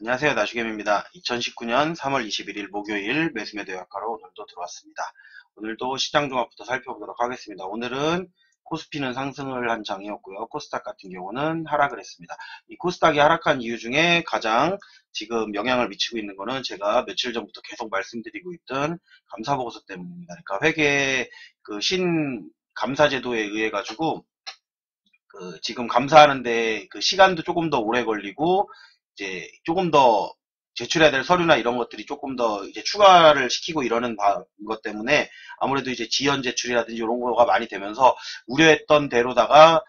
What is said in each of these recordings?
안녕하세요. 나주겸입니다. 2019년 3월 21일 목요일 매수매도 약가로 오늘도 들어왔습니다. 오늘도 시장 종합부터 살펴보도록 하겠습니다. 오늘은 코스피는 상승을 한 장이었고요. 코스닥 같은 경우는 하락을 했습니다. 이 코스닥이 하락한 이유 중에 가장 지금 영향을 미치고 있는 거는 제가 며칠 전부터 계속 말씀드리고 있던 감사보고서 때문입니다. 그러니까 회계 신 감사제도에 의해 가지고 지금 감사하는데 시간도 조금 더 오래 걸리고 이제 조금 더 제출해야 될 서류나 이런 것들이 조금 더 이제 추가를 시키고 이러는 것 때문에 아무래도 이제 지연 제출이라든지 이런 거가 많이 되면서 우려했던 대로다가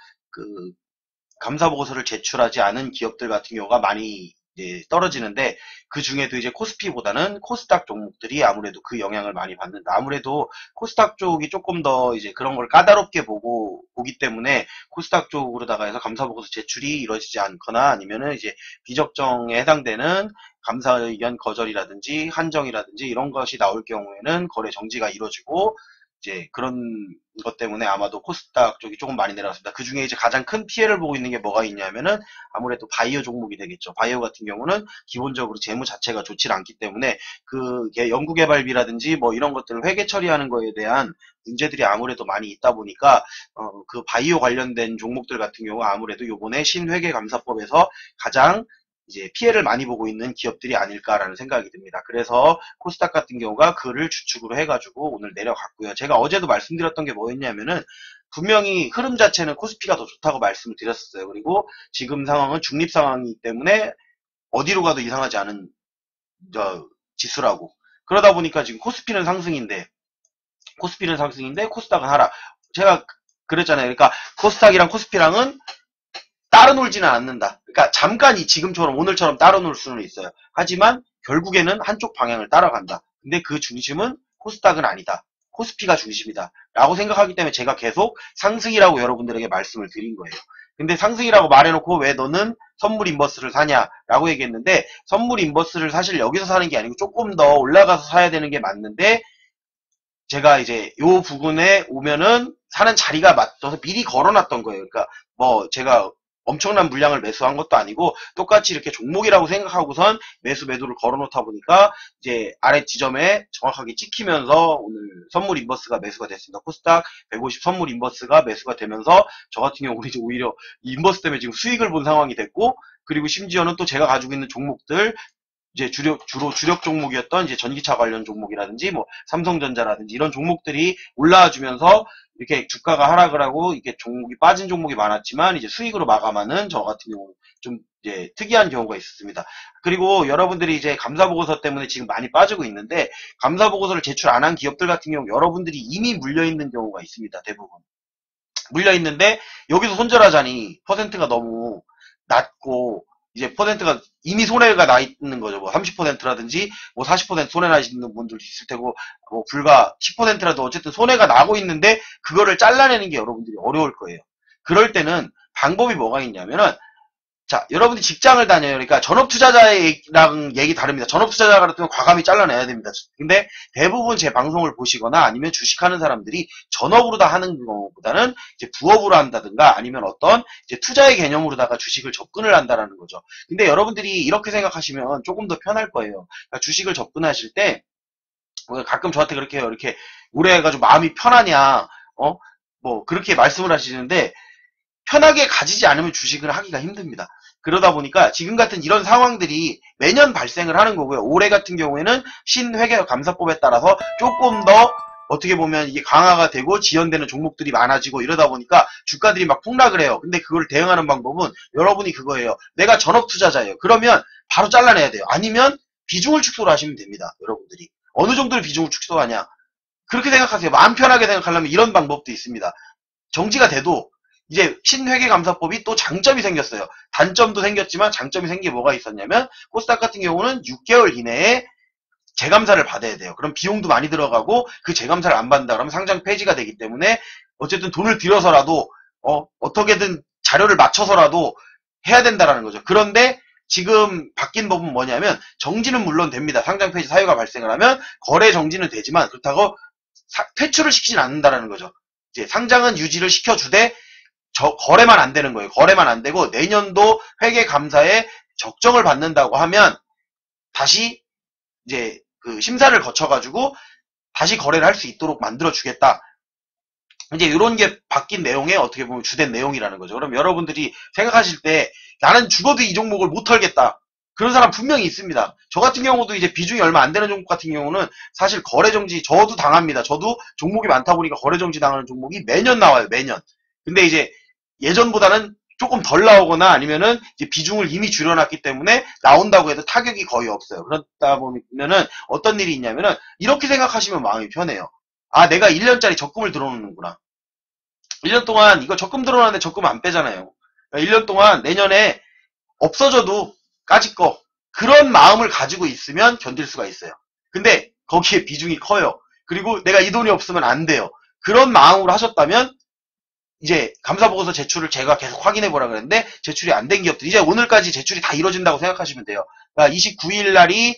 감사 보고서를 제출하지 않은 기업들 같은 경우가 많이 이제 떨어지는데, 그 중에도 이제 코스피보다는 코스닥 종목들이 아무래도 그 영향을 많이 받는다. 아무래도 코스닥 쪽이 조금 더 이제 그런 걸 까다롭게 보기 때문에 코스닥 쪽으로다가 해서 감사 보고서 제출이 이루어지지 않거나 아니면은 이제 비적정에 해당되는 감사 의견 거절이라든지 한정이라든지 이런 것이 나올 경우에는 거래 정지가 이루어지고, 이제 그런 것 때문에 아마도 코스닥 쪽이 조금 많이 내려갔습니다. 그 중에 이제 가장 큰 피해를 보고 있는 게 뭐가 있냐면은 아무래도 바이오 종목이 되겠죠. 바이오 같은 경우는 기본적으로 재무 자체가 좋지 않기 때문에 연구개발비라든지 뭐 이런 것들을 회계 처리하는 거에 대한 문제들이 아무래도 많이 있다 보니까 그 바이오 관련된 종목들 같은 경우 아무래도 요번에 신회계감사법에서 가장 이제 피해를 많이 보고 있는 기업들이 아닐까라는 생각이 듭니다. 그래서 코스닥 같은 경우가 그를 주축으로 해가지고 오늘 내려갔고요. 제가 어제도 말씀드렸던 게 뭐였냐면은 분명히 흐름 자체는 코스피가 더 좋다고 말씀을 드렸었어요. 그리고 지금 상황은 중립 상황이기 때문에 어디로 가도 이상하지 않은 지수라고. 그러다 보니까 지금 코스피는 상승인데 코스닥은 하락. 제가 그랬잖아요. 그러니까 코스닥이랑 코스피랑은 따로 놀지는 않는다. 그러니까 잠깐 지금처럼 오늘처럼 따로 놀 수는 있어요. 하지만 결국에는 한쪽 방향을 따라간다. 근데 그 중심은 코스닥은 아니다. 코스피가 중심이다. 라고 생각하기 때문에 제가 계속 상승이라고 여러분들에게 말씀을 드린 거예요. 근데 상승이라고 말해놓고 왜 너는 선물 인버스를 사냐라고 얘기했는데, 선물 인버스를 사실 여기서 사는 게 아니고 조금 더 올라가서 사야 되는 게 맞는데, 제가 이제 요 부분에 오면은 사는 자리가 맞춰서 미리 걸어놨던 거예요. 그러니까 뭐 제가 엄청난 물량을 매수한 것도 아니고 똑같이 이렇게 종목이라고 생각하고선 매수매도를 걸어놓다 보니까 이제 아래 지점에 정확하게 찍히면서 오늘 선물 인버스가 매수가 됐습니다. 코스닥 150 선물 인버스가 매수가 되면서 저 같은 경우는 이제 오히려 이 인버스 때문에 지금 수익을 본 상황이 됐고, 그리고 심지어는 또 제가 가지고 있는 종목들 이제 주로 주력 종목이었던 이제 전기차 관련 종목이라든지 뭐 삼성전자라든지 이런 종목들이 올라와 주면서 이렇게 주가가 하락을 하고 이게 종목이 빠진 종목이 많았지만 이제 수익으로 마감하는 저 같은 경우 좀 이제 특이한 경우가 있었습니다. 그리고 여러분들이 이제 감사보고서 때문에 지금 많이 빠지고 있는데, 감사보고서를 제출 안 한 기업들 같은 경우 여러분들이 이미 물려 있는 경우가 있습니다. 대부분 물려 있는데 여기서 손절하자니 퍼센트가 너무 낮고, 이제 퍼센트가 이미 손해가 나 있는 거죠. 뭐 30%라든지 뭐 40% 손해 나시는 분들도 있을 테고, 뭐 불과 10%라도 어쨌든 손해가 나고 있는데 그거를 잘라내는 게 여러분들이 어려울 거예요. 그럴 때는 방법이 뭐가 있냐면은, 자, 여러분들이 직장을 다녀요. 그러니까 전업투자자랑 얘기 다릅니다. 전업투자자 같은 경우 과감히 잘라내야 됩니다. 근데 대부분 제 방송을 보시거나 아니면 주식하는 사람들이 전업으로 다 하는 경우보다는 이제 부업으로 한다든가 아니면 어떤 이제 투자의 개념으로다가 주식을 접근을 한다라는 거죠. 근데 여러분들이 이렇게 생각하시면 조금 더 편할 거예요. 그러니까 주식을 접근하실 때 가끔 저한테 그렇게 해요. 이렇게 오래 해가지고 마음이 편하냐, 뭐 그렇게 말씀을 하시는데, 편하게 가지지 않으면 주식을 하기가 힘듭니다. 그러다 보니까 지금 같은 이런 상황들이 매년 발생을 하는 거고요. 올해 같은 경우에는 신회계감사법에 따라서 조금 더 어떻게 보면 이게 강화가 되고 지연되는 종목들이 많아지고 이러다 보니까 주가들이 막 폭락을 해요. 근데 그걸 대응하는 방법은 여러분이 그거예요. 내가 전업 투자자예요. 그러면 바로 잘라내야 돼요. 아니면 비중을 축소를 하시면 됩니다. 여러분들이. 어느 정도를 비중을 축소하냐. 그렇게 생각하세요. 마음 편하게 생각하려면 이런 방법도 있습니다. 정지가 돼도 이제 신회계감사법이 또 장점이 생겼어요. 단점도 생겼지만 장점이 생긴 게 뭐가 있었냐면, 코스닥 같은 경우는 6개월 이내에 재감사를 받아야 돼요. 그럼 비용도 많이 들어가고 그 재감사를 안 받는다 그러면 상장 폐지가 되기 때문에 어쨌든 돈을 들여서라도 어떻게든 자료를 맞춰서라도 해야 된다라는 거죠. 그런데 지금 바뀐 법은 뭐냐면, 정지는 물론 됩니다. 상장 폐지 사유가 발생을 하면 거래 정지는 되지만 그렇다고 퇴출을 시키진 않는다라는 거죠. 이제 상장은 유지를 시켜주되 거래만 안 되는 거예요. 거래만 안 되고 내년도 회계 감사에 적정을 받는다고 하면 다시 이제 그 심사를 거쳐가지고 다시 거래를 할 수 있도록 만들어주겠다. 이제 이런 게 바뀐 내용의 어떻게 보면 주된 내용이라는 거죠. 그럼 여러분들이 생각하실 때 나는 죽어도 이 종목을 못 털겠다. 그런 사람 분명히 있습니다. 저 같은 경우도 이제 비중이 얼마 안 되는 종목 같은 경우는 사실 거래정지 저도 당합니다. 저도 종목이 많다 보니까 거래정지 당하는 종목이 매년 나와요. 매년. 근데 이제 예전보다는 조금 덜 나오거나 아니면은 이제 비중을 이미 줄여놨기 때문에 나온다고 해도 타격이 거의 없어요. 그러다 보면은 어떤 일이 있냐면은 이렇게 생각하시면 마음이 편해요. 아, 내가 1년짜리 적금을 들어놓는구나. 1년 동안 이거 적금 들어놨는데 적금 안 빼잖아요. 1년 동안 내년에 없어져도 까짓 거. 그런 마음을 가지고 있으면 견딜 수가 있어요. 근데 거기에 비중이 커요. 그리고 내가 이 돈이 없으면 안 돼요. 그런 마음으로 하셨다면 이제 감사보고서 제출을 제가 계속 확인해보라 그랬는데 제출이 안 된 기업들 이제 오늘까지 제출이 다 이루어진다고 생각하시면 돼요. 그러니까 29일 날이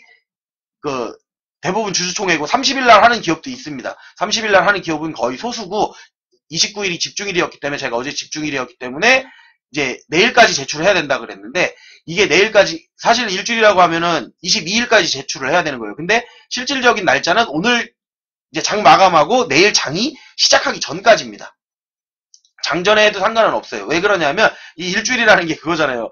그 대부분 주주총회고 30일 날 하는 기업도 있습니다. 30일 날 하는 기업은 거의 소수고 29일이 집중일이었기 때문에 제가 어제 집중일이었기 때문에 이제 내일까지 제출을 해야 된다 그랬는데 이게 내일까지 사실 일주일이라고 하면은 22일까지 제출을 해야 되는 거예요. 근데 실질적인 날짜는 오늘 이제 장 마감하고 내일 장이 시작하기 전까지입니다. 장전에 해도 상관은 없어요. 왜 그러냐면 이 일주일이라는 게 그거잖아요.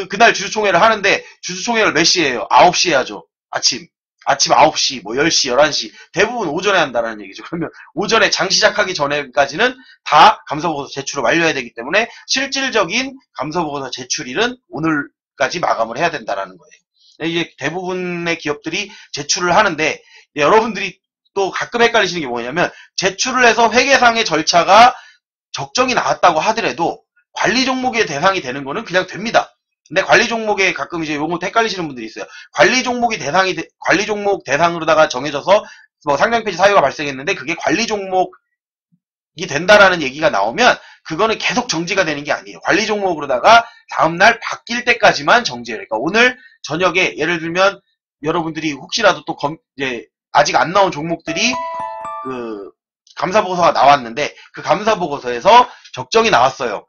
그날 주주총회를 하는데 주주총회를 몇 시에 해요? 9시에 하죠. 아침 9시, 뭐 10시, 11시 대부분 오전에 한다는 얘기죠. 그러면 오전에 장 시작하기 전에까지는 다 감사보고서 제출을 완료해야 되기 때문에 실질적인 감사보고서 제출일은 오늘까지 마감을 해야 된다는 거예요. 이게 대부분의 기업들이 제출을 하는데 여러분들이 또 가끔 헷갈리시는 게 뭐냐면 제출을 해서 회계상의 절차가 적정이 나왔다고 하더라도 관리 종목의 대상이 되는 거는 그냥 됩니다. 근데 관리 종목에 가끔 이제 요거 헷갈리시는 분들이 있어요. 관리 종목 대상으로다가 정해져서 뭐 상장 폐지 사유가 발생했는데 그게 관리 종목이 된다라는 얘기가 나오면 그거는 계속 정지가 되는 게 아니에요. 관리 종목으로다가 다음날 바뀔 때까지만 정지해요. 그러니까 오늘 저녁에 예를 들면 여러분들이 혹시라도 또 이제 아직 안 나온 종목들이 그 감사보고서가 나왔는데 그 감사보고서에서 적정이 나왔어요.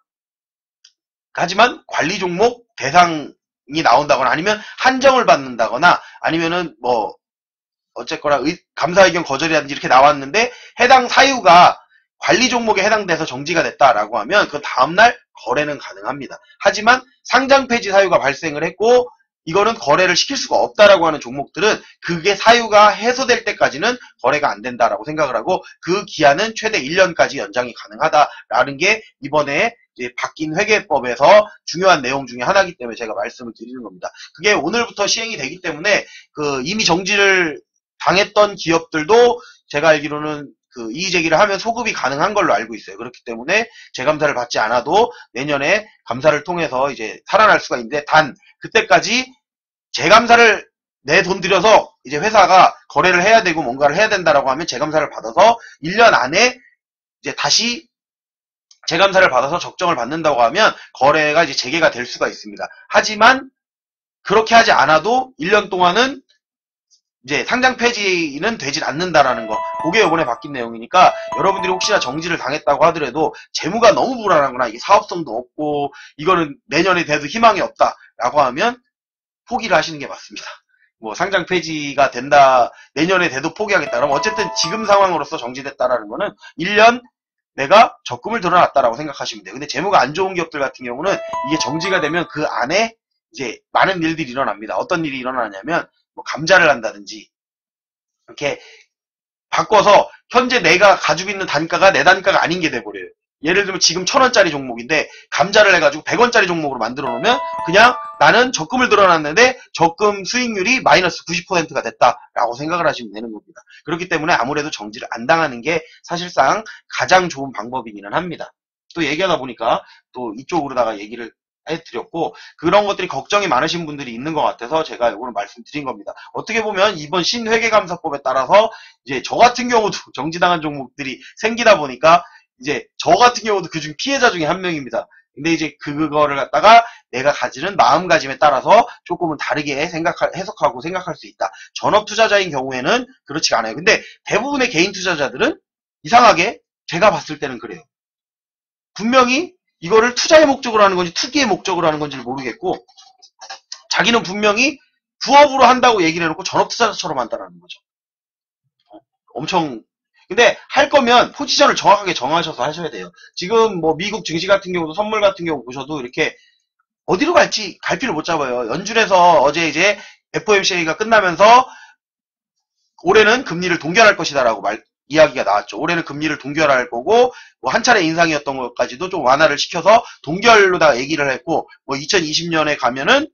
하지만 관리 종목 대상이 나온다거나 아니면 한정을 받는다거나 아니면은 뭐 어쨌거나 감사 의견 거절이라든지 이렇게 나왔는데 해당 사유가 관리 종목에 해당돼서 정지가 됐다라고 하면 그 다음날 거래는 가능합니다. 하지만 상장 폐지 사유가 발생을 했고 이거는 거래를 시킬 수가 없다라고 하는 종목들은 그게 사유가 해소될 때까지는 거래가 안 된다라고 생각을 하고 그 기한은 최대 1년까지 연장이 가능하다라는 게 이번에 이제 바뀐 회계법에서 중요한 내용 중에 하나이기 때문에 제가 말씀을 드리는 겁니다. 그게 오늘부터 시행이 되기 때문에 그 이미 정지를 당했던 기업들도 제가 알기로는 그 이의제기를 하면 소급이 가능한 걸로 알고 있어요. 그렇기 때문에 재감사를 받지 않아도 내년에 감사를 통해서 이제 살아날 수가 있는데 단 그때까지 재감사를 내 돈 들여서 이제 회사가 거래를 해야 되고 뭔가를 해야 된다라고 하면 재감사를 받아서 1년 안에 이제 다시 재감사를 받아서 적정을 받는다고 하면 거래가 이제 재개가 될 수가 있습니다. 하지만 그렇게 하지 않아도 1년 동안은 이제 상장 폐지는 되질 않는다라는 거. 그게 이번에 바뀐 내용이니까 여러분들이 혹시나 정지를 당했다고 하더라도 재무가 너무 불안하거나 이게 사업성도 없고 이거는 내년에 돼도 희망이 없다라고 하면 포기를 하시는 게 맞습니다. 뭐 상장 폐지가 된다 내년에 돼도 포기하겠다 그러면 어쨌든 지금 상황으로서 정지됐다라는 거는 1년 내가 적금을 들어놨다라고 생각하시면 돼요. 근데 재무가 안 좋은 기업들 같은 경우는 이게 정지가 되면 그 안에 이제 많은 일들이 일어납니다. 어떤 일이 일어나냐면 뭐 감자를 한다든지 이렇게 바꿔서 현재 내가 가지고 있는 단가가 내 단가가 아닌 게 돼버려요. 예를 들면 지금 1,000원짜리 종목인데 감자를 해가지고 100원짜리 종목으로 만들어 놓으면 그냥 나는 적금을 들어놨는데 적금 수익률이 마이너스 90%가 됐다라고 생각을 하시면 되는 겁니다. 그렇기 때문에 아무래도 정지를 안 당하는 게 사실상 가장 좋은 방법이기는 합니다. 또 얘기하다 보니까 또 이쪽으로다가 얘기를 해드렸고 그런 것들이 걱정이 많으신 분들이 있는 것 같아서 제가 이거는 말씀드린 겁니다. 어떻게 보면 이번 신회계감사법에 따라서 이제 저 같은 경우도 정지당한 종목들이 생기다 보니까 이제 저 같은 경우도 그중 피해자 중에 한 명입니다. 근데 이제 그거를 갖다가 내가 가지는 마음가짐에 따라서 조금은 다르게 해석하고 생각할 수 있다. 전업 투자자인 경우에는 그렇지가 않아요. 근데 대부분의 개인 투자자들은 이상하게 제가 봤을 때는 그래요. 분명히 이거를 투자의 목적으로 하는 건지 투기의 목적으로 하는 건지 모르겠고 자기는 분명히 부업으로 한다고 얘기를 해놓고 전업투자자처럼 한다는 거죠. 엄청. 근데 할 거면 포지션을 정확하게 정하셔서 하셔야 돼요. 지금 뭐 미국 증시 같은 경우도 선물 같은 경우 보셔도 이렇게 어디로 갈지 갈피를 못 잡아요. 연준에서 어제 이제 FOMC가 끝나면서 올해는 금리를 동결할 것이다라고 이야기가 나왔죠. 올해는 금리를 동결할 거고 뭐 한 차례 인상이었던 것까지도 좀 완화를 시켜서 동결로다가 얘기를 했고 뭐 2020년에 가면은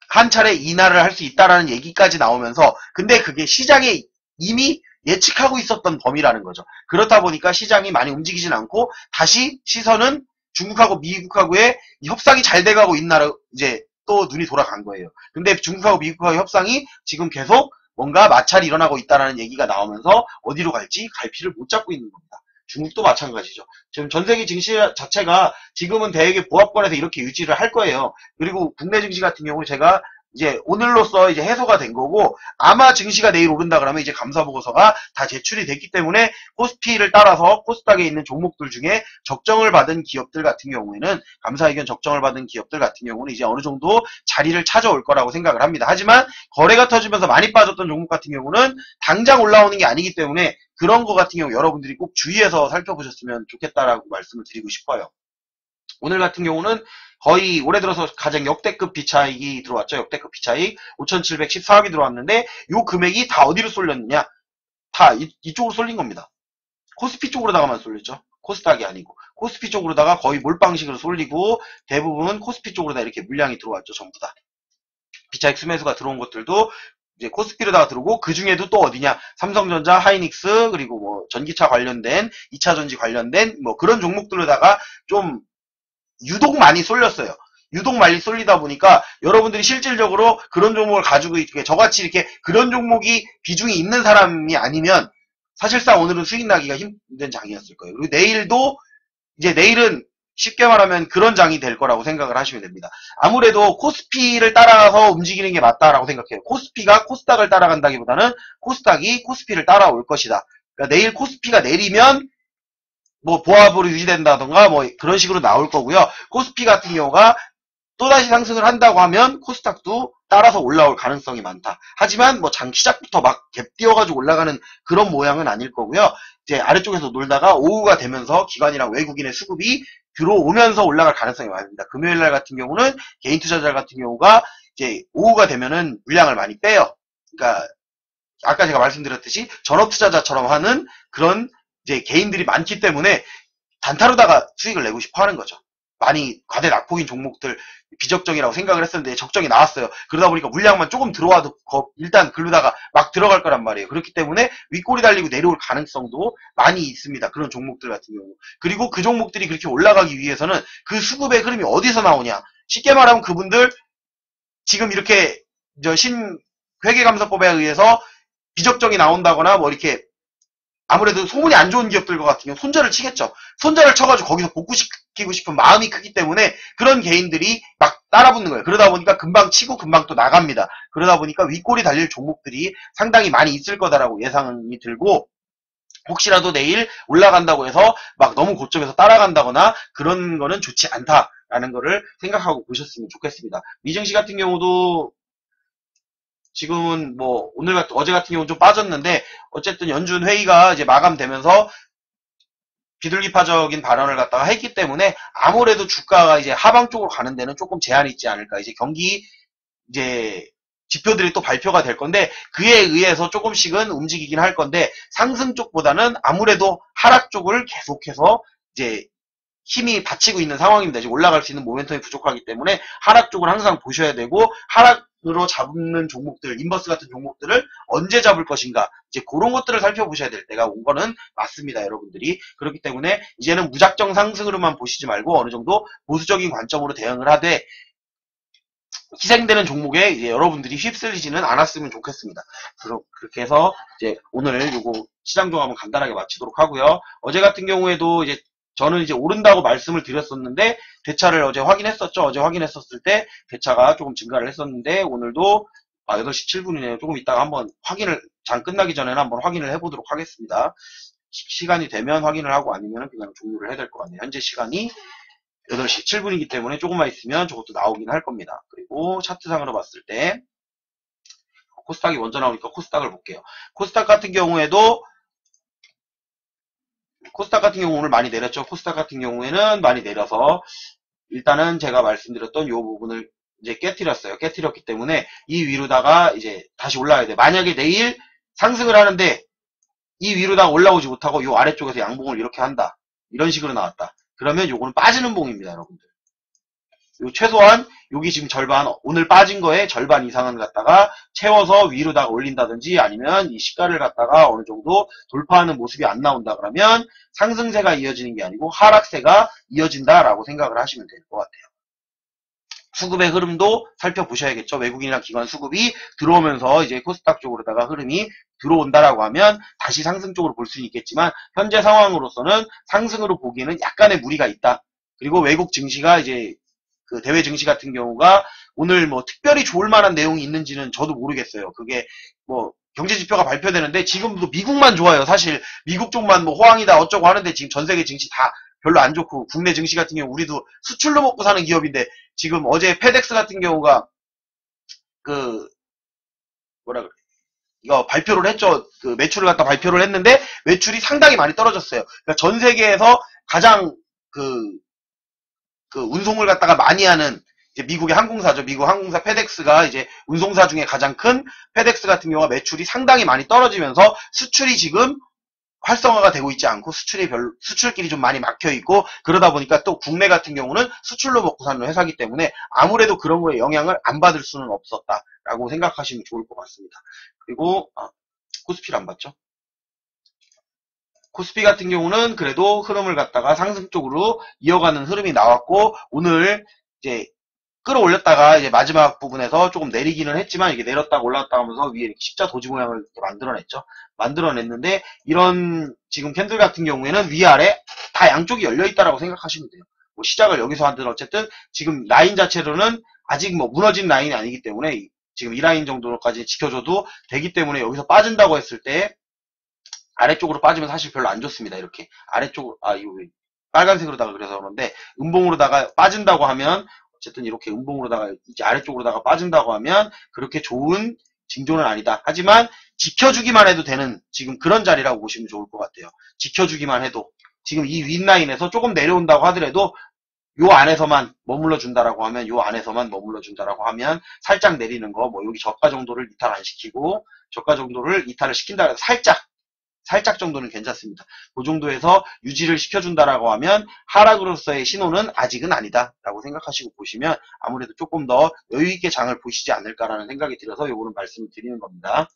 한 차례 인하를 할 수 있다라는 얘기까지 나오면서 근데 그게 시장에 이미 예측하고 있었던 범위라는 거죠. 그렇다 보니까 시장이 많이 움직이진 않고 다시 시선은 중국하고 미국하고의 협상이 잘 돼가고 있나로 이제 또 눈이 돌아간 거예요. 근데 중국하고 미국하고의 협상이 지금 계속 뭔가 마찰이 일어나고 있다는 얘기가 나오면서 어디로 갈지 갈피를 못 잡고 있는 겁니다. 중국도 마찬가지죠. 지금 전 세계 증시 자체가 지금은 대개 보합권에서 이렇게 유지를 할 거예요. 그리고 국내 증시 같은 경우는 제가 이제 오늘로써 이제 해소가 된 거고 아마 증시가 내일 오른다 그러면 이제 감사보고서가 다 제출이 됐기 때문에 코스피를 따라서 코스닥에 있는 종목들 중에 적정을 받은 기업들 같은 경우에는 감사의견 적정을 받은 기업들 같은 경우는 이제 어느 정도 자리를 찾아올 거라고 생각을 합니다. 하지만 거래가 터지면서 많이 빠졌던 종목 같은 경우는 당장 올라오는 게 아니기 때문에 그런 거 같은 경우 여러분들이 꼭 주의해서 살펴보셨으면 좋겠다라고 말씀을 드리고 싶어요. 오늘 같은 경우는 거의 올해 들어서 가장 역대급 비차익이 들어왔죠. 역대급 비차익 5,714억이 들어왔는데 요 금액이 다 어디로 쏠렸느냐? 다 이쪽으로 쏠린 겁니다. 코스피 쪽으로다가만 쏠렸죠. 코스닥이 아니고 코스피 쪽으로다가 거의 몰빵식으로 쏠리고 대부분 코스피 쪽으로다 이렇게 물량이 들어왔죠. 전부 다. 비차익 수매수가 들어온 것들도 이제 코스피로다가 들어오고 그 중에도 또 어디냐? 삼성전자, 하이닉스 그리고 뭐 전기차 관련된 2차전지 관련된 뭐 그런 종목들로다가 좀 유독 많이 쏠렸어요. 유독 많이 쏠리다 보니까 여러분들이 실질적으로 그런 종목을 가지고 있게 저같이 이렇게 그런 종목이 비중이 있는 사람이 아니면 사실상 오늘은 수익 나기가 힘든 장이었을 거예요. 그리고 내일도 이제 내일은 쉽게 말하면 그런 장이 될 거라고 생각을 하시면 됩니다. 아무래도 코스피를 따라가서 움직이는 게 맞다라고 생각해요. 코스피가 코스닥을 따라간다기보다는 코스닥이 코스피를 따라올 것이다. 그러니까 내일 코스피가 내리면 뭐 보합으로 유지된다던가 뭐 그런 식으로 나올 거고요. 코스피 같은 경우가 또다시 상승을 한다고 하면 코스닥도 따라서 올라올 가능성이 많다. 하지만 뭐 장 시작부터 막 갭 띄워가지고 올라가는 그런 모양은 아닐 거고요. 이제 아래쪽에서 놀다가 오후가 되면서 기관이랑 외국인의 수급이 들어오면서 올라갈 가능성이 많습니다. 금요일 날 같은 경우는 개인 투자자 같은 경우가 이제 오후가 되면은 물량을 많이 빼요. 그러니까 아까 제가 말씀드렸듯이 전업 투자자처럼 하는 그런 이제 개인들이 많기 때문에 단타로다가 수익을 내고 싶어 하는 거죠. 많이 과대 낙폭인 종목들 비적정이라고 생각을 했었는데 적정이 나왔어요. 그러다 보니까 물량만 조금 들어와도 일단 글로다가 막 들어갈 거란 말이에요. 그렇기 때문에 윗골이 달리고 내려올 가능성도 많이 있습니다. 그런 종목들 같은 경우. 그리고 그 종목들이 그렇게 올라가기 위해서는 그 수급의 흐름이 어디서 나오냐. 쉽게 말하면 그분들 지금 이렇게 회계감사법에 의해서 비적정이 나온다거나 뭐 이렇게 아무래도 소문이 안 좋은 기업들 같은 경우 손절을 치겠죠. 손절을 쳐가지고 거기서 복구시키고 싶은 마음이 크기 때문에 그런 개인들이 막 따라붙는 거예요. 그러다 보니까 금방 치고 금방 또 나갑니다. 그러다 보니까 윗골이 달릴 종목들이 상당히 많이 있을 거다라고 예상이 들고 혹시라도 내일 올라간다고 해서 막 너무 고점에서 따라간다거나 그런 거는 좋지 않다라는 거를 생각하고 보셨으면 좋겠습니다. 미증시 같은 경우도 지금은 뭐 어제 같은 경우는 좀 빠졌는데 어쨌든 연준 회의가 이제 마감되면서 비둘기파적인 발언을 갖다가 했기 때문에 아무래도 주가가 이제 하방 쪽으로 가는 데는 조금 제한이 있지 않을까. 이제 경기 이제 지표들이 또 발표가 될 건데 그에 의해서 조금씩은 움직이긴 할 건데 상승 쪽보다는 아무래도 하락 쪽을 계속해서 이제 힘이 받치고 있는 상황입니다. 지금 올라갈 수 있는 모멘텀이 부족하기 때문에 하락 쪽을 항상 보셔야 되고 하락으로 잡는 종목들, 인버스 같은 종목들을 언제 잡을 것인가 이제 그런 것들을 살펴보셔야 될 때가 온 거는 맞습니다. 여러분들이. 그렇기 때문에 이제는 무작정 상승으로만 보시지 말고 어느 정도 보수적인 관점으로 대응을 하되 희생되는 종목에 이제 여러분들이 휩쓸리지는 않았으면 좋겠습니다. 그렇게 해서 이제 오늘 요거 시장 종합은 간단하게 마치도록 하고요. 어제 같은 경우에도 이제 저는 이제 오른다고 말씀을 드렸었는데 대차를 어제 확인했었죠. 어제 확인했었을 때 대차가 조금 증가를 했었는데 오늘도 8시 7분이네요. 조금 이따가 한번 장 끝나기 전에는 한번 확인을 해보도록 하겠습니다. 시간이 되면 확인을 하고 아니면 그냥 종료를 해야 될 것 같네요. 현재 시간이 8시 7분이기 때문에 조금만 있으면 저것도 나오긴 할 겁니다. 그리고 차트상으로 봤을 때 코스닥이 먼저 나오니까 코스닥을 볼게요. 코스닥 같은 경우에도 오늘 많이 내렸죠. 코스닥 같은 경우에는 많이 내려서 일단은 제가 말씀드렸던 이 부분을 이제 깨트렸어요. 깨트렸기 때문에 이 위로다가 이제 다시 올라가야 돼. 만약에 내일 상승을 하는데 이 위로다가 올라오지 못하고 이 아래쪽에서 양봉을 이렇게 한다. 이런 식으로 나왔다. 그러면 요거는 빠지는 봉입니다, 여러분들. 요 최소한 여기 지금 절반, 오늘 빠진 거에 절반 이상은 갖다가 채워서 위로다가 올린다든지 아니면 이 시가를 갖다가 어느 정도 돌파하는 모습이 안 나온다 그러면 상승세가 이어지는 게 아니고 하락세가 이어진다라고 생각을 하시면 될 것 같아요. 수급의 흐름도 살펴보셔야겠죠. 외국인이나 기관 수급이 들어오면서 이제 코스닥 쪽으로다가 흐름이 들어온다라고 하면 다시 상승 쪽으로 볼 수는 있겠지만 현재 상황으로서는 상승으로 보기에는 약간의 무리가 있다. 그리고 외국 증시가 이제 그 대외 증시 같은 경우가 오늘 뭐 특별히 좋을 만한 내용이 있는지는 저도 모르겠어요. 그게 뭐 경제 지표가 발표되는데 지금도 미국만 좋아요. 사실 미국 쪽만 뭐 호황이다 어쩌고 하는데 지금 전 세계 증시 다 별로 안 좋고 국내 증시 같은 경우 우리도 수출로 먹고 사는 기업인데 지금 어제 페덱스 같은 경우가 그 뭐라 그래 이거 발표를 했죠. 그 매출을 갖다 발표를 했는데 매출이 상당히 많이 떨어졌어요. 그러니까 전 세계에서 가장 그 운송을 갖다가 많이 하는 이제 미국의 항공사죠. 미국 항공사 페덱스가 이제 운송사 중에 가장 큰 페덱스 같은 경우가 매출이 상당히 많이 떨어지면서 수출이 지금 활성화가 되고 있지 않고 수출길이 좀 많이 막혀 있고 그러다 보니까 또 국내 같은 경우는 수출로 먹고 사는 회사이기 때문에 아무래도 그런 거에 영향을 안 받을 수는 없었다라고 생각하시면 좋을 것 같습니다. 그리고 코스피를 안 봤죠? 코스피 같은 경우는 그래도 흐름을 갖다가 상승 쪽으로 이어가는 흐름이 나왔고 오늘 이제 끌어올렸다가 이제 마지막 부분에서 조금 내리기는 했지만 이게 내렸다가 올라갔다 하면서 위에 이렇게 십자 도지 모양을 이렇게 만들어냈죠. 만들어냈는데 이런 지금 캔들 같은 경우에는 위아래 다 양쪽이 열려있다라고 생각하시면 돼요. 뭐 시작을 여기서 하든 어쨌든 지금 라인 자체로는 아직 뭐 무너진 라인이 아니기 때문에 지금 이 라인 정도까지 지켜줘도 되기 때문에 여기서 빠진다고 했을 때 아래쪽으로 빠지면 사실 별로 안 좋습니다. 이렇게 아래쪽으로 이거 빨간색으로다가 그래서 그런데 음봉으로다가 빠진다고 하면 어쨌든 이렇게 음봉으로다가 이제 아래쪽으로다가 빠진다고 하면 그렇게 좋은 징조는 아니다. 하지만 지켜주기만 해도 되는 지금 그런 자리라고 보시면 좋을 것 같아요. 지켜주기만 해도 지금 이 윗라인에서 조금 내려온다고 하더라도 요 안에서만 머물러 준다라고 하면 요 안에서만 머물러 준다라고 하면 살짝 내리는 거 뭐 여기 저가 정도를 이탈 안 시키고 저가 정도를 이탈을 시킨다 해서 살짝 정도는 괜찮습니다. 그 정도에서 유지를 시켜준다라고 하면 하락으로서의 신호는 아직은 아니다라고 생각하시고 보시면 아무래도 조금 더 여유있게 장을 보시지 않을까라는 생각이 들어서 요거는 말씀을 드리는 겁니다.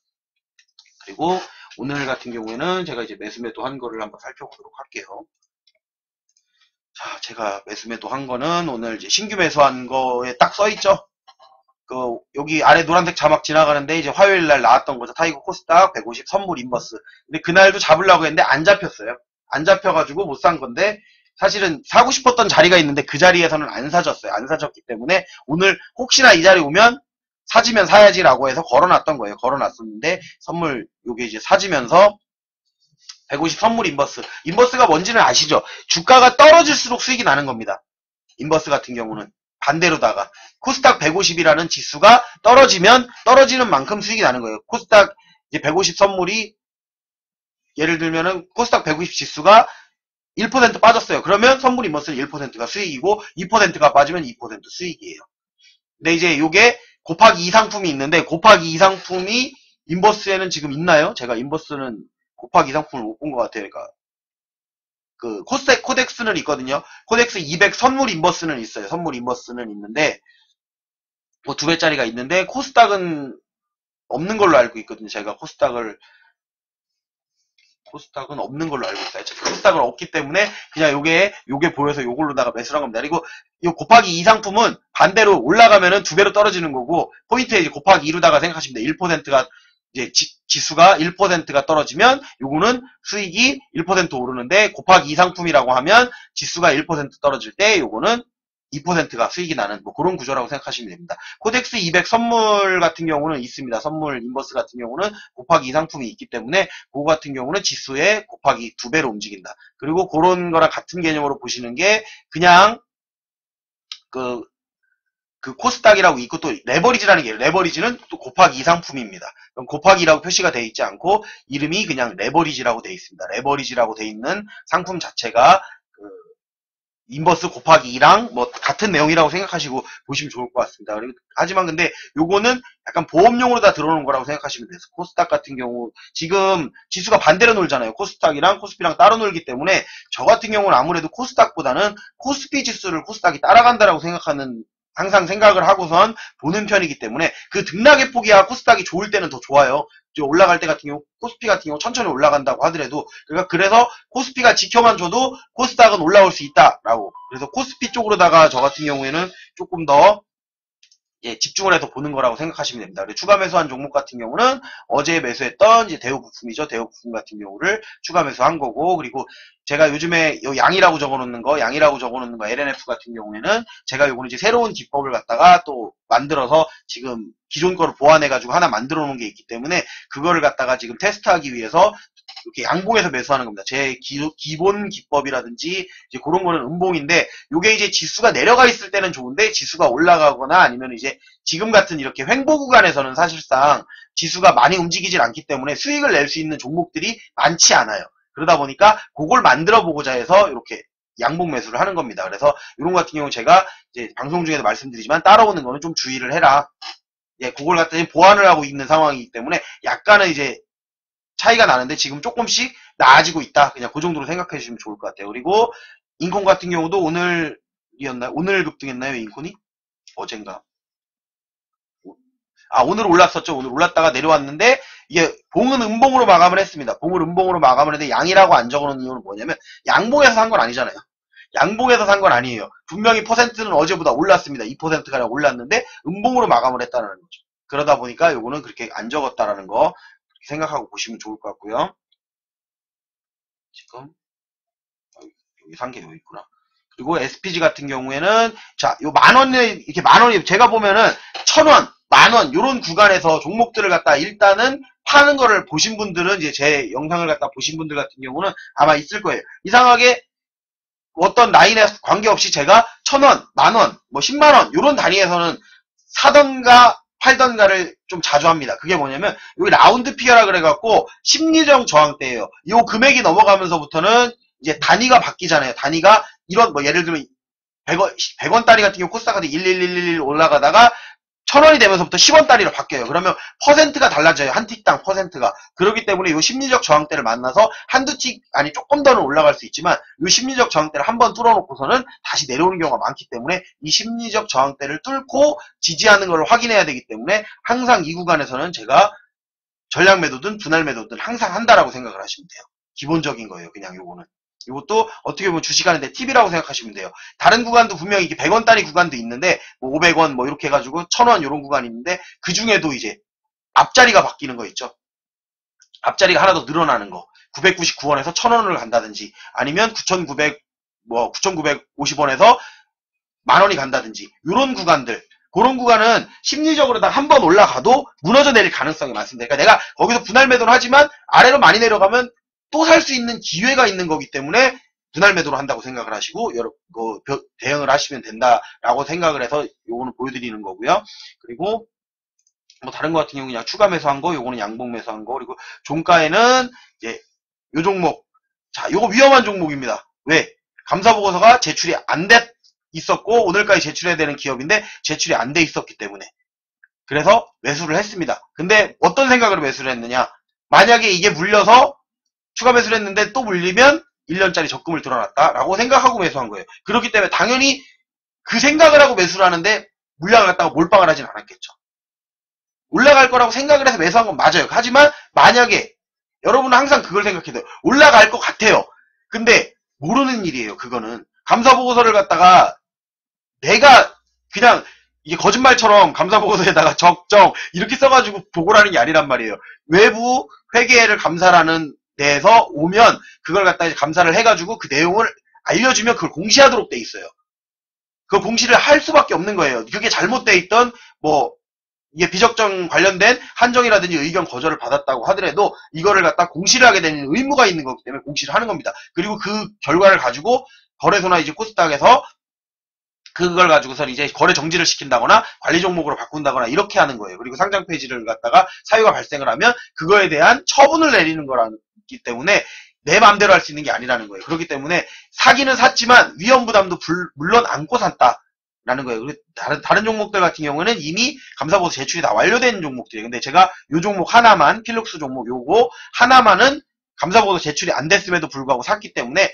그리고 오늘 같은 경우에는 제가 이제 매수매도 한 거를 한번 살펴보도록 할게요. 자, 제가 매수매도 한 거는 오늘 이제 신규 매수한 거에 딱 써있죠. 여기 아래 노란색 자막 지나가는데 이제 화요일날 나왔던 거죠. 타이거 코스닥 150 선물 인버스. 근데 그날도 잡으려고 했는데 안 잡혔어요. 안 잡혀가지고 못 산 건데 사실은 사고 싶었던 자리가 있는데 그 자리에서는 안 사졌어요. 안 사졌기 때문에 오늘 혹시나 이 자리 오면 사지면 사야지라고 해서 걸어놨던 거예요. 걸어놨었는데 선물 요게 이제 사지면서 150 선물 인버스. 인버스가 뭔지는 아시죠? 주가가 떨어질수록 수익이 나는 겁니다. 인버스 같은 경우는. 반대로다가 코스닥 150이라는 지수가 떨어지면 떨어지는 만큼 수익이 나는 거예요. 코스닥 이제 150 선물이 예를 들면은 코스닥 150 지수가 1% 빠졌어요. 그러면 선물 인버스는 1%가 수익이고 2%가 빠지면 2% 수익이에요. 근데 이제 요게 곱하기 2 상품이 있는데 곱하기 2 상품이 인버스에는 지금 있나요? 제가 인버스는 곱하기 2 상품을 못 본 것 같아요. 그러니까 그 코덱스는 있거든요. 코덱스 200 선물 인버스는 있어요. 선물 인버스는 있는데 뭐 2배짜리가 있는데 코스닥은 없는 걸로 알고 있거든요. 제가 코스닥은 없는 걸로 알고 있어요. 코스닥은 없기 때문에 그냥 요게 보여서 요걸로다가 매수를 한 겁니다. 그리고 요 곱하기 2 상품은 반대로 올라가면은 2배로 떨어지는 거고 포인트에 이제 곱하기 2로다가 생각하시면 돼요. 1%가 이제 지수가 1%가 떨어지면 요거는 수익이 1% 오르는데 곱하기 2 상품이라고 하면 지수가 1% 떨어질 때 요거는 2%가 수익이 나는 뭐 그런 구조라고 생각하시면 됩니다. 코덱스 200 선물 같은 경우는 있습니다. 선물 인버스 같은 경우는 곱하기 2 상품이 있기 때문에 그거 같은 경우는 지수에 곱하기 2배로 움직인다. 그리고 그런 거랑 같은 개념으로 보시는 게 그냥 그 코스닥이라고 있고 또 레버리지라는 게 레버리지는 또 곱하기 2 상품입니다. 그럼 곱하기라고 표시가 되어 있지 않고 이름이 그냥 레버리지라고 되어 있습니다. 레버리지라고 되어 있는 상품 자체가 그 인버스 곱하기 2랑 뭐 같은 내용이라고 생각하시고 보시면 좋을 것 같습니다. 하지만 근데 요거는 약간 보험용으로 다 들어오는 거라고 생각하시면 돼요. 코스닥 같은 경우 지금 지수가 반대로 놀잖아요. 코스닥이랑 코스피랑 따로 놀기 때문에 저 같은 경우는 아무래도 코스닥보다는 코스피 지수를 코스닥이 따라간다라고 생각하는 항상 생각을 하고선 보는 편이기 때문에 그 등락의 폭이야 코스닥이 좋을 때는 더 좋아요. 올라갈 때 같은 경우 코스피 같은 경우 천천히 올라간다고 하더라도 그래서 코스피가 지켜만 줘도 코스닥은 올라올 수 있다라고. 그래서 코스피 쪽으로다가 저 같은 경우에는 조금 더 집중을 해서 보는 거라고 생각하시면 됩니다. 그리고 추가 매수한 종목 같은 경우는 어제 매수했던 이제 대우 부품이죠. 대우 부품 같은 경우를 추가 매수한 거고, 그리고 제가 요즘에 요 양이라고 적어놓는 거 LNF 같은 경우에는 제가 요거는 이제 새로운 기법을 갖다가 또 만들어서 지금 기존 거를 보완해가지고 하나 만들어 놓은 게 있기 때문에 그거를 갖다가 지금 테스트하기 위해서 이렇게 양봉에서 매수하는 겁니다. 제 기본 기법이라든지 이제 그런 거는 음봉인데, 요게 이제 지수가 내려가 있을 때는 좋은데 지수가 올라가거나 아니면 이제 지금 같은 이렇게 횡보 구간에서는 사실상 지수가 많이 움직이질 않기 때문에 수익을 낼 수 있는 종목들이 많지 않아요. 그러다 보니까 그걸 만들어 보고자 해서 이렇게 양봉 매수를 하는 겁니다. 그래서 이런 거 같은 경우 제가 이제 방송 중에도 말씀드리지만 따라오는 거는 좀 주의를 해라. 그걸 갖다 보완을 하고 있는 상황이기 때문에 약간은 이제 차이가 나는데 지금 조금씩 나아지고 있다. 그냥 그 정도로 생각해 주시면 좋을 것 같아요. 그리고 인콘 같은 경우도 오늘이었나요? 오늘 급등했나요? 인콘이? 어젠가? 오늘 올랐었죠. 오늘 올랐다가 내려왔는데 이게 봉은 음봉으로 마감을 했습니다. 봉을 음봉으로 마감을 했는데 양이라고 안 적어놓은 이유는 뭐냐면 양봉에서 산 건 아니잖아요. 양봉에서 산 건 아니에요. 분명히 퍼센트는 어제보다 올랐습니다. 2%가 올랐는데 음봉으로 마감을 했다는 거죠. 그러다 보니까 요거는 그렇게 안 적었다라는 거 생각하고 보시면 좋을 것 같고요. 지금 여기 산 게 여기 있구나. 그리고 SPG 같은 경우에는 자, 요 만원에 이렇게 만원이 제가 보면은 1,000원, 만원 요런 구간에서 종목들을 갖다 일단은 파는 거를 보신 분들은 이제 제 영상을 갖다 보신 분들 같은 경우는 아마 있을 거예요. 이상하게 어떤 라인에 관계없이 제가 1,000원, 만원, 뭐 10만원 요런 단위에서는 사던가 팔던가를 좀 자주 합니다. 그게 뭐냐면 여기 라운드 피어라 그래갖고 심리적 저항대예요. 이 금액이 넘어가면서부터는 이제 단위가 바뀌잖아요. 단위가 이런 뭐 예를 들면 100원 단위 같은 경우 코스닥 같은 1111 올라가다가 1,000원이 되면서부터 10원 단위로 바뀌어요. 그러면 퍼센트가 달라져요. 한 틱당 퍼센트가. 그렇기 때문에 이 심리적 저항대를 만나서 한두 틱 아니 조금 더는 올라갈 수 있지만 이 심리적 저항대를 한번 뚫어놓고서는 다시 내려오는 경우가 많기 때문에 이 심리적 저항대를 뚫고 지지하는 걸 확인해야 되기 때문에 항상 이 구간에서는 제가 전략 매도든 분할 매도든 항상 한다라고 생각을 하시면 돼요. 기본적인 거예요. 그냥 요거는. 이것도 어떻게 보면 주식하는데 팁이라고 생각하시면 돼요. 다른 구간도 분명히 이게 100원 단위 구간도 있는데 뭐 500원 뭐 이렇게 해가지고 1,000원 이런 구간이 있는데 그 중에도 이제 앞자리가 바뀌는 거 있죠. 앞자리가 하나 더 늘어나는 거. 999원에서 1,000원을 간다든지 아니면 9,950원에서 만원이 간다든지 이런 구간들. 그런 구간은 심리적으로 다 한 번 올라가도 무너져 내릴 가능성이 많습니다. 그러니까 내가 거기서 분할 매도를 하지만 아래로 많이 내려가면 또 살 수 있는 기회가 있는 거기 때문에 분할 매도로 한다고 생각을 하시고 대응을 하시면 된다라고 생각을 해서 요거는 보여드리는 거고요. 그리고 뭐 다른 거 같은 경우 그냥 추가 매수한 거, 요거는 양봉 매수한 거, 그리고 종가에는 이제 요 종목, 자 요거 위험한 종목입니다. 왜? 감사보고서가 제출이 안 돼 있었고 오늘까지 제출해야 되는 기업인데 제출이 안 돼 있었기 때문에 그래서 매수를 했습니다. 근데 어떤 생각으로 매수를 했느냐? 만약에 이게 물려서 추가 매수를 했는데 또 물리면 1년짜리 적금을 들어놨다라고 생각하고 매수한 거예요. 그렇기 때문에 당연히 그 생각을 하고 매수를 하는데 물량을 갖다가 몰빵을 하진 않았겠죠. 올라갈 거라고 생각을 해서 매수한 건 맞아요. 하지만 만약에 여러분은 항상 그걸 생각해야 돼요. 올라갈 것 같아요. 근데 모르는 일이에요. 그거는 감사보고서를 갖다가 내가 그냥 이게 거짓말처럼 감사보고서에다가 적정 이렇게 써가지고 보고라는 게 아니란 말이에요. 외부 회계를 감사라는 데에서 오면 그걸 갖다 이제 감사를 해가지고 그 내용을 알려주면 그걸 공시하도록 돼 있어요. 그 공시를 할 수밖에 없는 거예요. 그게 잘못돼 있던 뭐 이게 비적정 관련된 한정이라든지 의견 거절을 받았다고 하더라도 이거를 갖다 공시를 하게 되는 의무가 있는 거기 때문에 공시를 하는 겁니다. 그리고 그 결과를 가지고 거래소나 이제 코스닥에서 그걸 가지고서 이제 거래 정지를 시킨다거나 관리 종목으로 바꾼다거나 이렇게 하는 거예요. 그리고 상장 폐지를 갖다가 사유가 발생을 하면 그거에 대한 처분을 내리는 거라기 때문에 내 마음대로 할 수 있는 게 아니라는 거예요. 그렇기 때문에 사기는 샀지만 위험 부담도 물론 안고 샀다라는 거예요. 그리고 다른 종목들 같은 경우는 이미 감사보고 제출이 다 완료된 종목들이에요. 근데 제가 요 종목 하나만, 필룩스 종목 요거 하나만은 감사보고 제출이 안 됐음에도 불구하고 샀기 때문에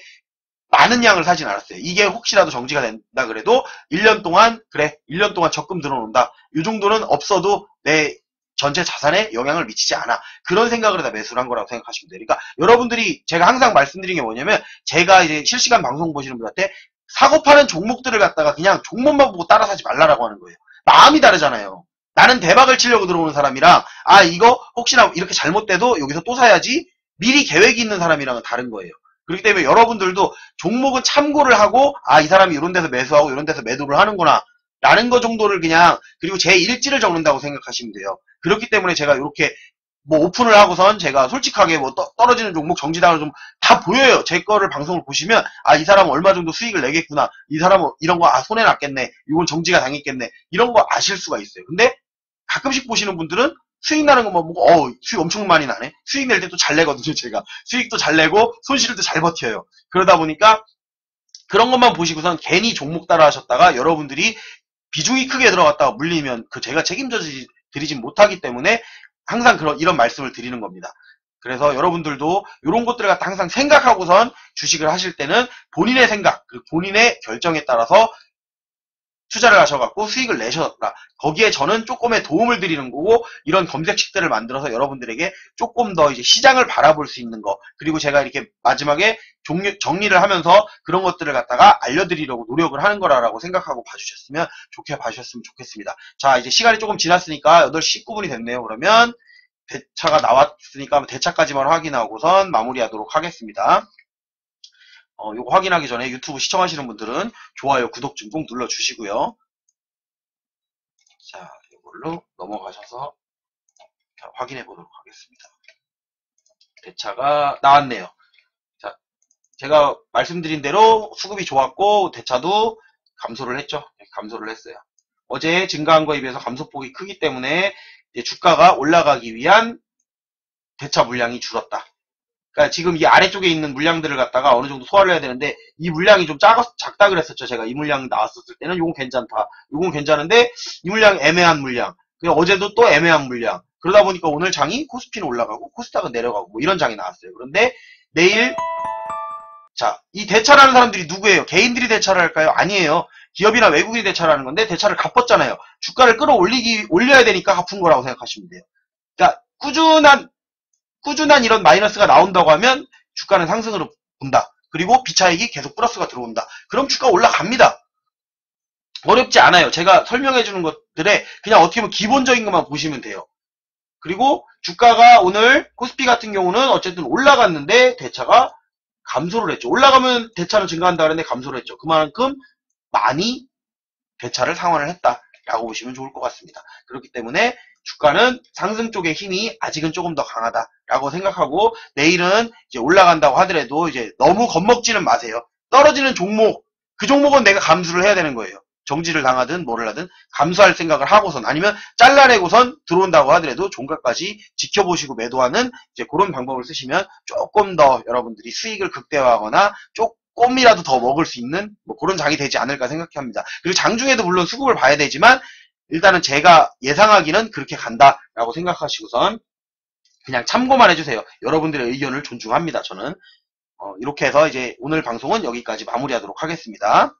많은 양을 사진 않았어요. 이게 혹시라도 정지가 된다 그래도 1년 동안 그래 1년 동안 적금 들어온다. 이 정도는 없어도 내 전체 자산에 영향을 미치지 않아. 그런 생각을 다 매수를 한 거라고 생각하시면 돼요. 그러니까 여러분들이 제가 항상 말씀드린 게 뭐냐면 제가 이제 실시간 방송 보시는 분한테 사고 파는 종목들을 갖다가 그냥 종목만 보고 따라 사지 말라라고 하는 거예요. 마음이 다르잖아요. 나는 대박을 치려고 들어오는 사람이랑 아 이거 혹시나 이렇게 잘못돼도 여기서 또 사야지 미리 계획이 있는 사람이랑은 다른 거예요. 그렇기 때문에 여러분들도 종목은 참고를 하고 아 이 사람이 이런 데서 매수하고 이런 데서 매도를 하는구나 라는 거 정도를 그냥 그리고 제 일지를 적는다고 생각하시면 돼요. 그렇기 때문에 제가 이렇게 뭐 오픈을 하고선 제가 솔직하게 뭐 떨어지는 종목 정지당을 좀 다 보여요. 제 거를 방송을 보시면 아 이 사람은 얼마 정도 수익을 내겠구나 이 사람은 이런 거 아 손해 났겠네 이건 정지가 당했겠네 이런 거 아실 수가 있어요. 근데 가끔씩 보시는 분들은 수익 나는 것만 보고 수익 엄청 많이 나네. 수익 낼 때 또 잘 내거든요. 제가 수익도 잘 내고 손실도 잘 버텨요. 그러다 보니까 그런 것만 보시고선 괜히 종목 따라 하셨다가 여러분들이 비중이 크게 들어갔다가 물리면 그 제가 책임져 드리진 못하기 때문에 항상 이런 말씀을 드리는 겁니다. 그래서 여러분들도 이런 것들을 갖다 항상 생각하고선 주식을 하실 때는 본인의 생각 그리고 본인의 결정에 따라서 투자를 하셔갖고 수익을 내셨다. 거기에 저는 조금의 도움을 드리는 거고 이런 검색식들을 만들어서 여러분들에게 조금 더 이제 시장을 바라볼 수 있는 거 그리고 제가 이렇게 마지막에 정리를 하면서 그런 것들을 갖다가 알려드리려고 노력을 하는 거라고 생각하고 봐주셨으면 좋겠습니다. 자 이제 시간이 조금 지났으니까 8시 19분이 됐네요. 그러면 대차가 나왔으니까 대차까지만 확인하고선 마무리하도록 하겠습니다. 요거 확인하기 전에 유튜브 시청하시는 분들은 좋아요, 구독 좀 꼭 눌러주시고요. 자, 이걸로 넘어가셔서 확인해 보도록 하겠습니다. 대차가 나왔네요. 자, 제가 말씀드린 대로 수급이 좋았고 대차도 감소를 했죠. 감소를 했어요. 어제 증가한 거에 비해서 감소폭이 크기 때문에 이제 주가가 올라가기 위한 대차 물량이 줄었다. 그러니까 지금 이 아래쪽에 있는 물량들을 갖다가 어느 정도 소화를 해야 되는데 이 물량이 좀 작다 그랬었죠. 제가 이 물량이 나왔었을 때는 요건 괜찮다. 요건 괜찮은데 이 물량이 애매한 물량. 그리고 어제도 또 애매한 물량. 그러다 보니까 오늘 장이 코스피는 올라가고 코스닥은 내려가고 뭐 이런 장이 나왔어요. 그런데 내일 자, 이 대차라는 사람들이 누구예요? 개인들이 대차를 할까요? 아니에요. 기업이나 외국인이 대차를 하는 건데 대차를 갚았잖아요. 주가를 올려야 되니까 갚은 거라고 생각하시면 돼요. 그러니까 꾸준한 이런 마이너스가 나온다고 하면 주가는 상승으로 본다. 그리고 비차익이 계속 플러스가 들어온다. 그럼 주가 올라갑니다. 어렵지 않아요. 제가 설명해 주는 것들에 그냥 어떻게 보면 기본적인 것만 보시면 돼요. 그리고 주가가 오늘 코스피 같은 경우는 어쨌든 올라갔는데 대차가 감소를 했죠. 올라가면 대차는 증가한다 그랬는데 감소를 했죠. 그만큼 많이 대차를 상환을 했다라고 보시면 좋을 것 같습니다. 그렇기 때문에 주가는 상승 쪽의 힘이 아직은 조금 더 강하다라고 생각하고 내일은 이제 올라간다고 하더라도 이제 너무 겁먹지는 마세요. 떨어지는 종목, 그 종목은 내가 감수를 해야 되는 거예요. 정지를 당하든 뭐를 하든 감수할 생각을 하고선 아니면 잘라내고선 들어온다고 하더라도 종가까지 지켜보시고 매도하는 이제 그런 방법을 쓰시면 조금 더 여러분들이 수익을 극대화하거나 조금이라도 더 먹을 수 있는 뭐 그런 장이 되지 않을까 생각합니다. 그리고 장중에도 물론 수급을 봐야 되지만 일단은 제가 예상하기는 그렇게 간다라고 생각하시고선 그냥 참고만 해주세요. 여러분들의 의견을 존중합니다. 저는 이렇게 해서 이제 오늘 방송은 여기까지 마무리하도록 하겠습니다.